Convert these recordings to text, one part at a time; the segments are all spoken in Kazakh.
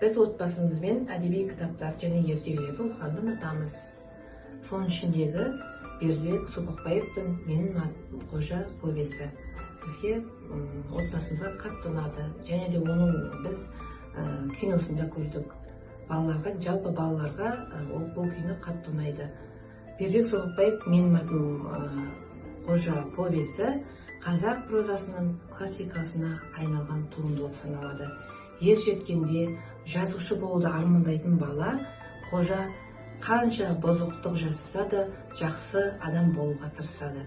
Біз отбасымызбен әдеби кітаптар және ертегілерді оқығанды ұнатамыз. Соның ішіндегі Бердібек Сопақбаевтың «Менің атым Қожа» повесі бізге отбасымызға қатты ұнады. Және де оның біз киносында көрдік. Балаларға, жалпы балаларға бұл кино қатты ұнайды. Бердібек Сопақбаев «Менің атым Қожа» повесі қазақ прозасының классикасына айналған туынды болып саналады. Ер жеткенде жазушы болуды армандайтын бала Қожа қанша бұзықтық жасаса да жақсы адам болуға тырысады.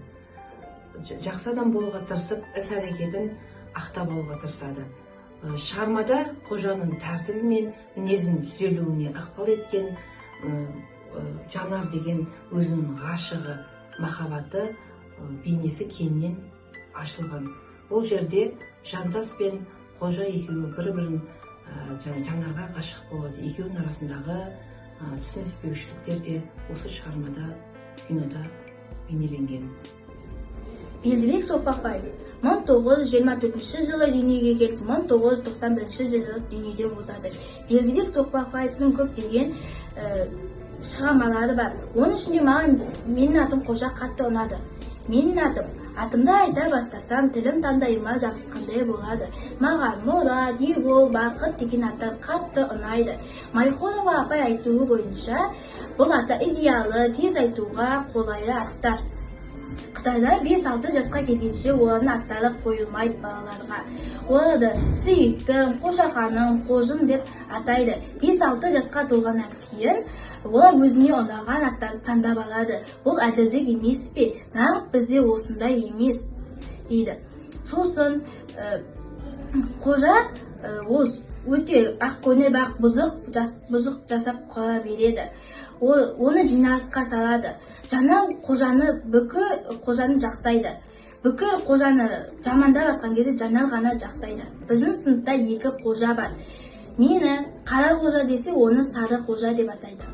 Жақсы адам болуға тырысып, іс-әрекетін ақтап алуға тырысады. Шығармада Қожаның тәртібі мен мінезінің түзелуіне ықпал еткен Жанар деген өзінің ғашығы, махаббаты бейнесі кеңінен ашылған. Бұл жерде Жантас пен Қожа екеуі бір-бірін Жанарға ғашық болады. Екеуінің арасындағы түсініспеушіліктер де осы шығармада, кинода бейнеленген. Бердібек Сопақбаев 1924 жылы дүниеге келіп, 1991 жылы дүниеден озады. Бердібек Сопақбаевтың көптеген шығармалары бар. Оның ішінде маған «Менің атым Қожа» қатты ұнады. Менің атымды айта бастасам, тілім таңдайыма жабысқандай болады. Маған Мұрат, Ербол, Бақыт деген аттар қатты ұнайды. Майхонова апай айтуы бойынша, бұл аттар идеалы, тез айтуға қолайлы аттар. Қытайда 5-6 жасқа келгенше олардың аттары қойылмайды балаларға. Оларды Сейіттің, Қошақаның, Қожын деп атайды. 5-6 жасқа толғаннан кейін олар өзіне ұнаған аттарды таңдап алады. Бұл әділдік емес пе? Нағып бізде осындай емес дейді. Сосын Қожа өте ақкөне бақ бұзық жасап қала береді. Оны жиналысқа салады. Жанар Қожаны Қожаны жақтайды. Бүкіл Қожаны жамандап жатқан кезде Жанар ғана жақтайды. Біздің сыныпта 2 Қожа бар. Мені Қара Қожа десе, оны Сары Қожа деп атайды.